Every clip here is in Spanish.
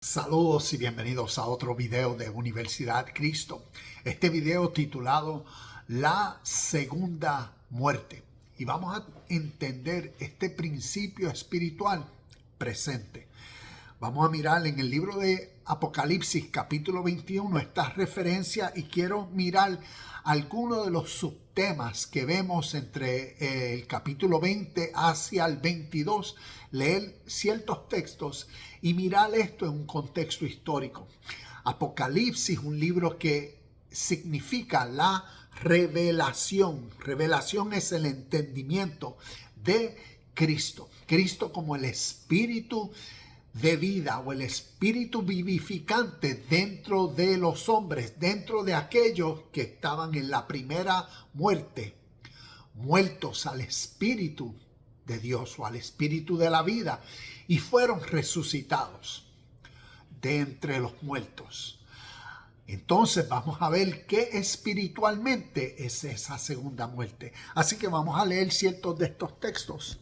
Saludos y bienvenidos a otro video de Universidad Cristo. Este video titulado La Segunda Muerte. Y vamos a entender este principio espiritual presente. Vamos a mirar en el libro de Apocalipsis capítulo 21 esta referencia y quiero mirar algunos de los subtemas que vemos entre el capítulo 20 hacia el 22, leer ciertos textos y mirar esto en un contexto histórico. Apocalipsis, un libro que significa la revelación. Revelación es el entendimiento de Cristo. Cristo como el Espíritu de vida o el espíritu vivificante dentro de los hombres, dentro de aquellos que estaban en la primera muerte, muertos al espíritu de Dios o al espíritu de la vida, y fueron resucitados de entre los muertos. Entonces vamos a ver qué espiritualmente es esa segunda muerte. Así que vamos a leer ciertos de estos textos.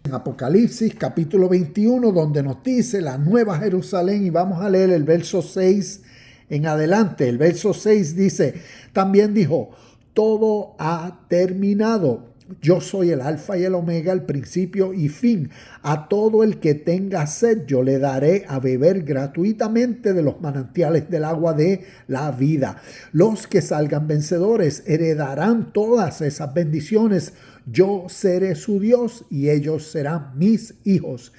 En Apocalipsis capítulo 21, donde nos dice la nueva Jerusalén, y vamos a leer el verso 6 en adelante. El verso 6 dice, también dijo, todo ha terminado. Yo soy el alfa y el omega, el principio y fin. A todo el que tenga sed, yo le daré a beber gratuitamente de los manantiales del agua de la vida. Los que salgan vencedores heredarán todas esas bendiciones. Yo seré su Dios y ellos serán mis hijos.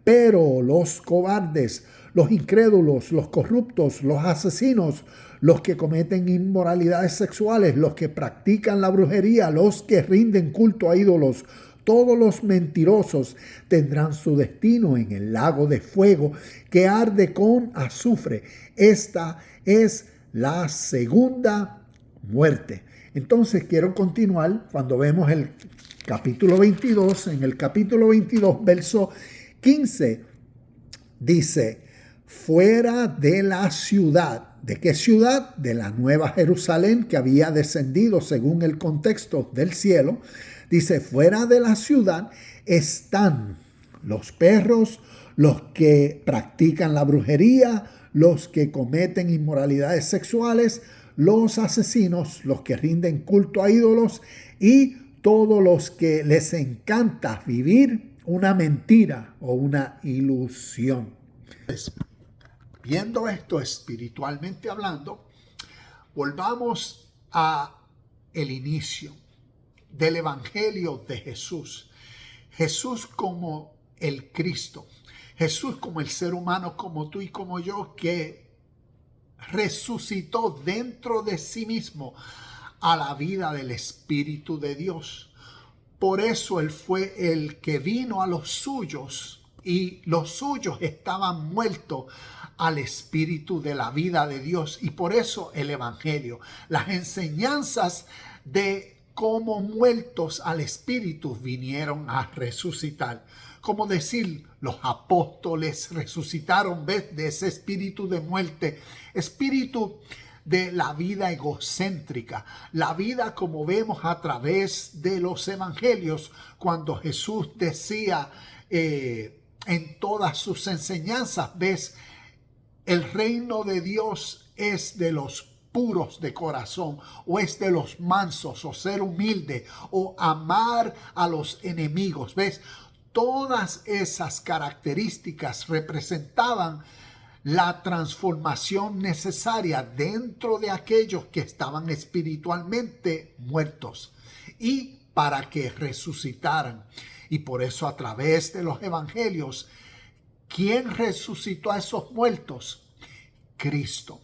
Pero los cobardes, los incrédulos, los corruptos, los asesinos, los que cometen inmoralidades sexuales, los que practican la brujería, los que rinden culto a ídolos, todos los mentirosos tendrán su destino en el lago de fuego que arde con azufre. Esta es la segunda muerte. Entonces quiero continuar cuando vemos el capítulo 22. En el capítulo 22, verso 15, dice, fuera de la ciudad. ¿De qué ciudad? De la nueva Jerusalén que había descendido según el contexto del cielo. Dice, fuera de la ciudad están los perros, los que practican la brujería, los que cometen inmoralidades sexuales, los asesinos, los que rinden culto a ídolos y todos los que les encanta vivir una mentira o una ilusión. Viendo esto espiritualmente hablando, volvamos a el inicio del Evangelio de Jesús. Jesús como el Cristo. Jesús como el ser humano, como tú y como yo, que resucitó dentro de sí mismo a la vida del Espíritu de Dios. Por eso Él fue el que vino a los suyos y los suyos estaban muertos al Espíritu de la vida de Dios. Y por eso el Evangelio, las enseñanzas de cómo muertos al Espíritu vinieron a resucitar. Como decir, los apóstoles resucitaron de ese espíritu de muerte, espíritu de la vida egocéntrica, la vida como vemos a través de los evangelios, cuando Jesús decía en todas sus enseñanzas, ves, el reino de Dios es de los puros de corazón, o es de los mansos, o ser humilde, o amar a los enemigos. ¿Ves? Todas esas características representaban la transformación necesaria dentro de aquellos que estaban espiritualmente muertos y para que resucitaran. Y por eso a través de los evangelios, ¿quién resucitó a esos muertos? Cristo,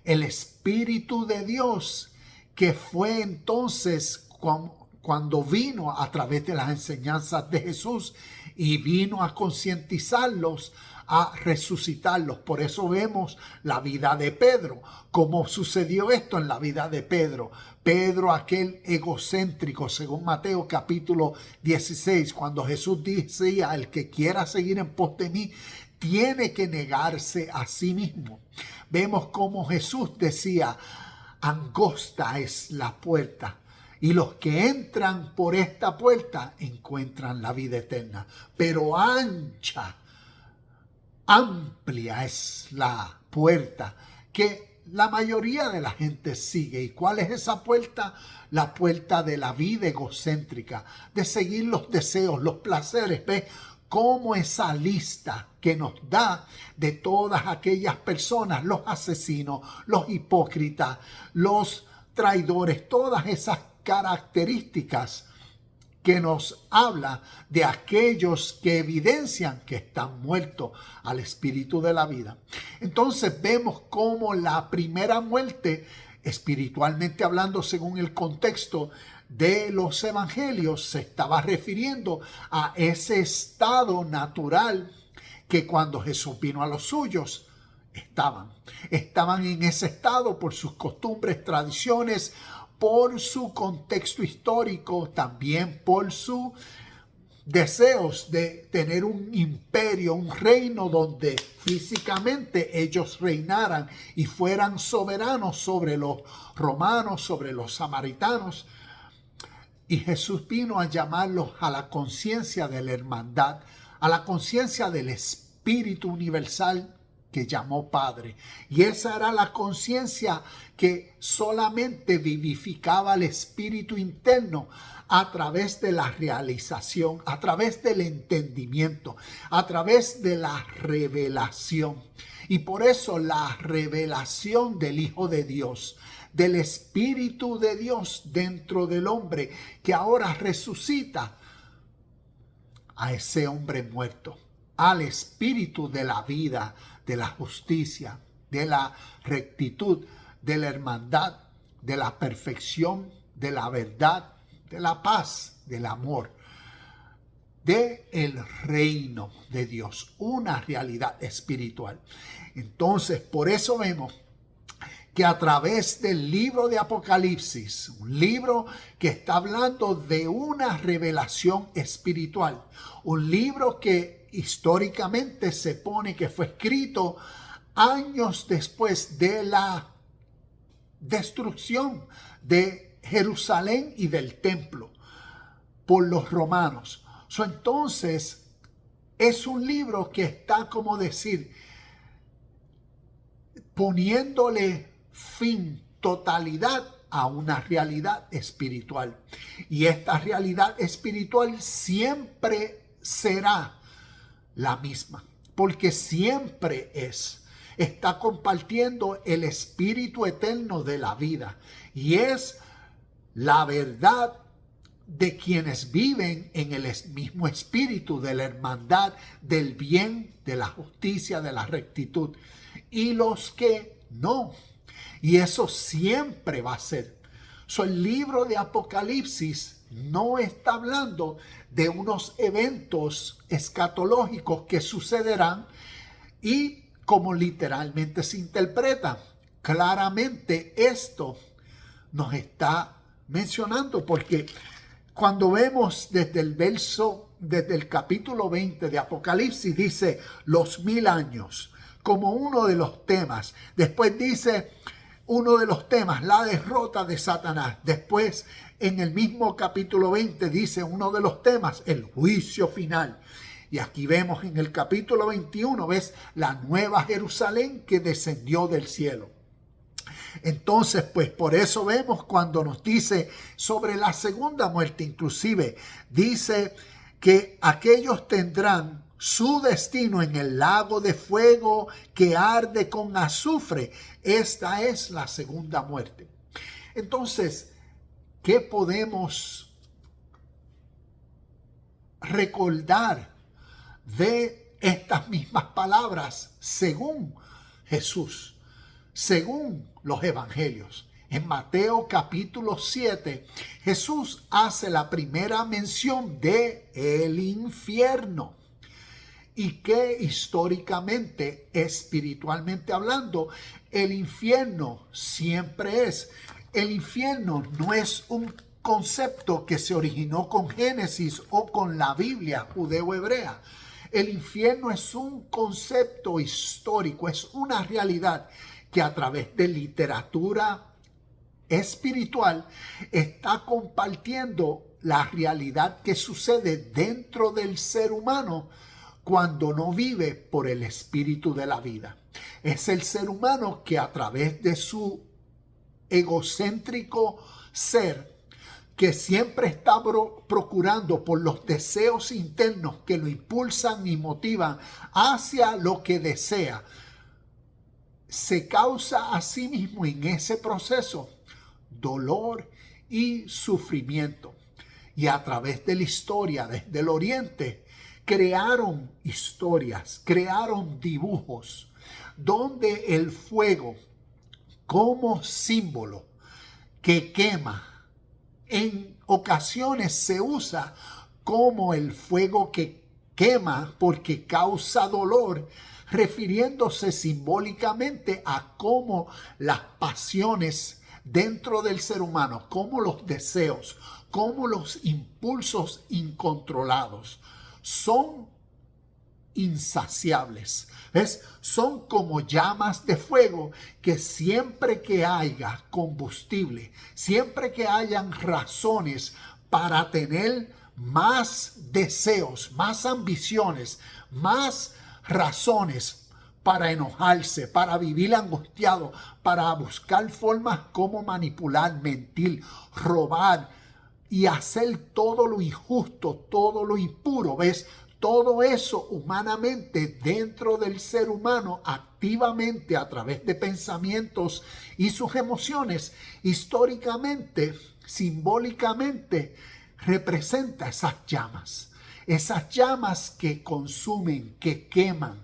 el Espíritu de Dios, que fue entonces cuando vino a través de las enseñanzas de Jesús y vino a concientizarlos, a resucitarlos. Por eso vemos la vida de Pedro. ¿Cómo sucedió esto en la vida de Pedro? Pedro, aquel egocéntrico, según Mateo capítulo 16, cuando Jesús decía, el que quiera seguir en pos de mí, tiene que negarse a sí mismo. Vemos cómo Jesús decía, angosta es la puerta, y los que entran por esta puerta encuentran la vida eterna, pero ancha amplia es la puerta que la mayoría de la gente sigue. ¿Y cuál es esa puerta? La puerta de la vida egocéntrica, de seguir los deseos, los placeres. ¿Ves cómo esa lista que nos da de todas aquellas personas, los asesinos, los hipócritas, los traidores, todas esas características que nos habla de aquellos que evidencian que están muertos al espíritu de la vida? Entonces vemos cómo la primera muerte, espiritualmente hablando, según el contexto de los evangelios, se estaba refiriendo a ese estado natural que cuando Jesús vino a los suyos estaban en ese estado por sus costumbres, tradiciones, por su contexto histórico, también por sus deseos de tener un imperio, un reino donde físicamente ellos reinaran y fueran soberanos sobre los romanos, sobre los samaritanos. Y Jesús vino a llamarlos a la conciencia de la hermandad, a la conciencia del Espíritu universal que llamó Padre. Y esa era la conciencia que solamente vivificaba el espíritu interno a través de la realización, a través del entendimiento, a través de la revelación. Y por eso la revelación del Hijo de Dios, del Espíritu de Dios dentro del hombre, que ahora resucita a ese hombre muerto, al Espíritu de la vida, de la justicia, de la rectitud, de la hermandad, de la perfección, de la verdad, de la paz, del amor, de el reino de Dios, una realidad espiritual. Entonces, por eso vemos que a través del libro de Apocalipsis, un libro que está hablando de una revelación espiritual, un libro que históricamente se pone que fue escrito años después de la destrucción de Jerusalén y del templo por los romanos. Entonces, es un libro que está, como decir, poniéndole fin, totalidad a una realidad espiritual. Y esta realidad espiritual siempre será la misma, porque siempre está compartiendo el espíritu eterno de la vida, y es la verdad de quienes viven en el mismo espíritu de la hermandad, del bien, de la justicia, de la rectitud, y los que no. Y eso siempre va a ser. El libro de Apocalipsis no está hablando de unos eventos escatológicos que sucederán y como literalmente se interpreta. Claramente esto nos está mencionando, porque cuando vemos desde el capítulo 20 de Apocalipsis, dice los 1000 años como uno de los temas. Después dice uno de los temas, la derrota de Satanás. Después, en el mismo capítulo 20, dice uno de los temas, el juicio final. Y aquí vemos en el capítulo 21, ves la nueva Jerusalén que descendió del cielo. Entonces, pues por eso vemos cuando nos dice sobre la segunda muerte, inclusive dice que aquellos tendrán su destino en el lago de fuego que arde con azufre. Esta es la segunda muerte. Entonces, ¿qué podemos recordar de estas mismas palabras según Jesús, según los evangelios? En Mateo capítulo 7, Jesús hace la primera mención de el infierno. Y que históricamente, espiritualmente hablando, el infierno siempre es. El infierno no es un concepto que se originó con Génesis o con la Biblia judeo-hebrea. El infierno es un concepto histórico, es una realidad que a través de literatura espiritual está compartiendo la realidad que sucede dentro del ser humano cuando no vive por el espíritu de la vida. Es el ser humano que a través de su egocéntrico ser, que siempre está procurando por los deseos internos que lo impulsan y motivan hacia lo que desea, se causa a sí mismo en ese proceso dolor y sufrimiento. Y a través de la historia desde el Oriente, crearon historias, crearon dibujos, donde el fuego como símbolo que quema, en ocasiones se usa como el fuego que quema porque causa dolor, refiriéndose simbólicamente a cómo las pasiones dentro del ser humano, como los deseos, como los impulsos incontrolados son insaciables. ¿Ves? Son como llamas de fuego que siempre que haya combustible, siempre que hayan razones para tener más deseos, más ambiciones, más razones para enojarse, para vivir angustiado, para buscar formas como manipular, mentir, robar y hacer todo lo injusto, todo lo impuro. ¿Ves? Todo eso humanamente dentro del ser humano, activamente a través de pensamientos y sus emociones, históricamente, simbólicamente, representa esas llamas que consumen, que queman.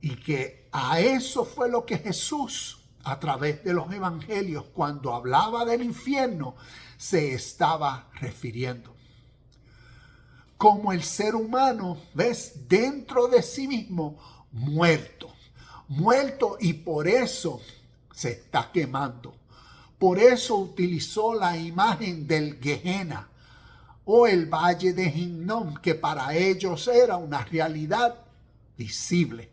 Y que a eso fue lo que Jesús, a través de los evangelios, cuando hablaba del infierno, se estaba refiriendo. Como el ser humano, ves, dentro de sí mismo, muerto y por eso se está quemando. Por eso utilizó la imagen del Gehenna o el valle de Hinnom, que para ellos era una realidad visible.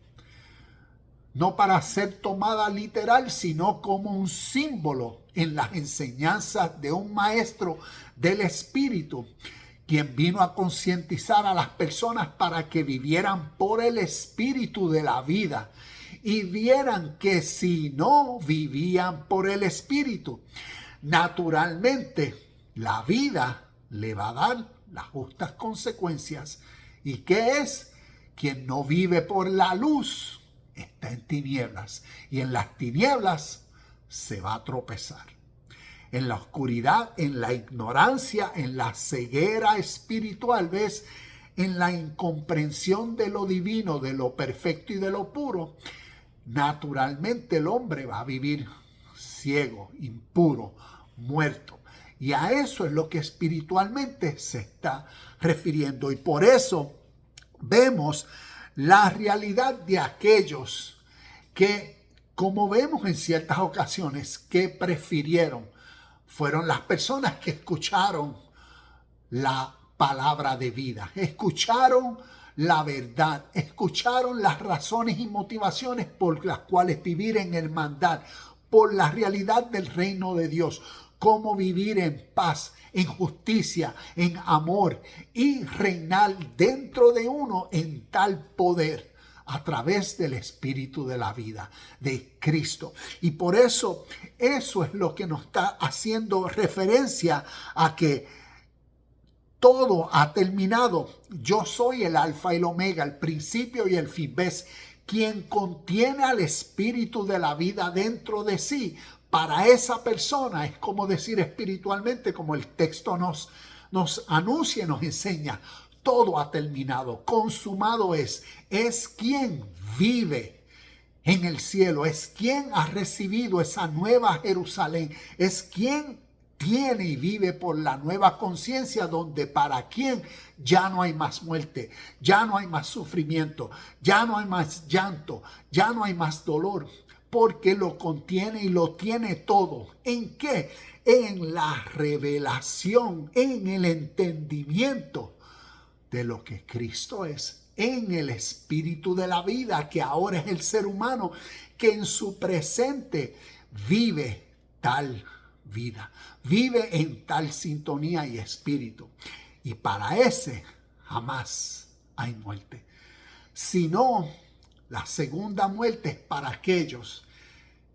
No para ser tomada literal, sino como un símbolo en las enseñanzas de un maestro del espíritu, quien vino a concientizar a las personas para que vivieran por el espíritu de la vida y vieran que si no vivían por el espíritu, naturalmente la vida le va a dar las justas consecuencias. ¿Y qué es? Quien no vive por la luz está en tinieblas, y en las tinieblas se va a tropezar. En la oscuridad, en la ignorancia, en la ceguera espiritual, ¿ves? En la incomprensión de lo divino, de lo perfecto y de lo puro, naturalmente el hombre va a vivir ciego, impuro, muerto. Y a eso es lo que espiritualmente se está refiriendo. Y por eso vemos la realidad de aquellos que, como vemos en ciertas ocasiones, que prefirieron, fueron las personas que escucharon la palabra de vida, escucharon la verdad, escucharon las razones y motivaciones por las cuales vivir en hermandad, por la realidad del reino de Dios, cómo vivir en paz, en justicia, en amor y reinar dentro de uno en tal poder a través del espíritu de la vida de Cristo. Y por eso es lo que nos está haciendo referencia a que todo ha terminado. Yo soy el alfa y el omega, el principio y el fin. ¿Ves? Quien contiene al espíritu de la vida dentro de sí, para esa persona es como decir espiritualmente, como el texto nos anuncia y nos enseña, todo ha terminado, consumado es quien vive en el cielo, es quien ha recibido esa nueva Jerusalén, es quien tiene y vive por la nueva conciencia, donde para quien ya no hay más muerte, ya no hay más sufrimiento, ya no hay más llanto, ya no hay más dolor, porque lo contiene y lo tiene todo. ¿En qué? En la revelación, en el entendimiento de lo que Cristo es, en el espíritu de la vida, que ahora es el ser humano, que en su presente vive tal vida, vive en tal sintonía y espíritu. Y para ese jamás hay muerte. Sino la segunda muerte es para aquellos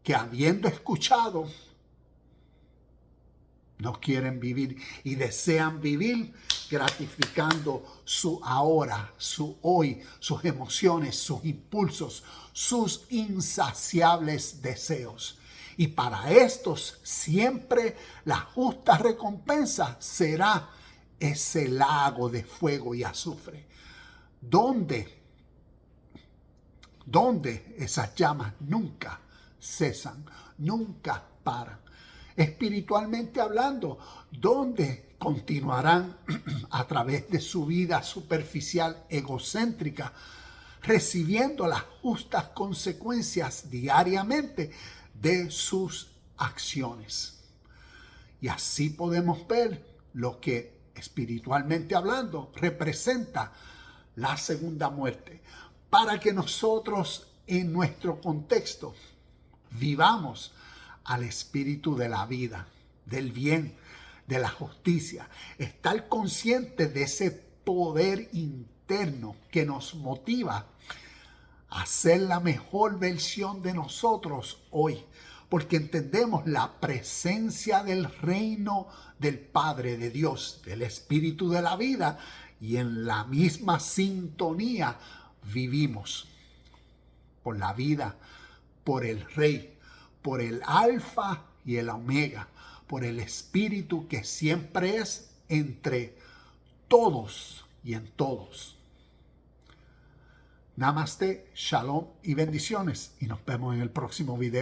que, habiendo escuchado, no quieren vivir y desean vivir gratificando su ahora, su hoy, sus emociones, sus impulsos, sus insaciables deseos. Y para estos siempre la justa recompensa será ese lago de fuego y azufre, donde esas llamas nunca cesan, nunca paran. Espiritualmente hablando, donde continuarán a través de su vida superficial egocéntrica, recibiendo las justas consecuencias diariamente de sus acciones. Y así podemos ver lo que espiritualmente hablando representa la segunda muerte, para que nosotros en nuestro contexto vivamos al espíritu de la vida, del bien, de la justicia, estar conscientes de ese poder interno que nos motiva a ser la mejor versión de nosotros hoy, porque entendemos la presencia del reino del Padre, de Dios, del Espíritu de la vida, y en la misma sintonía vivimos por la vida, por el Rey, por el Alfa y el Omega, por el Espíritu que siempre es entre todos y en todos. Namaste, shalom y bendiciones, y nos vemos en el próximo video.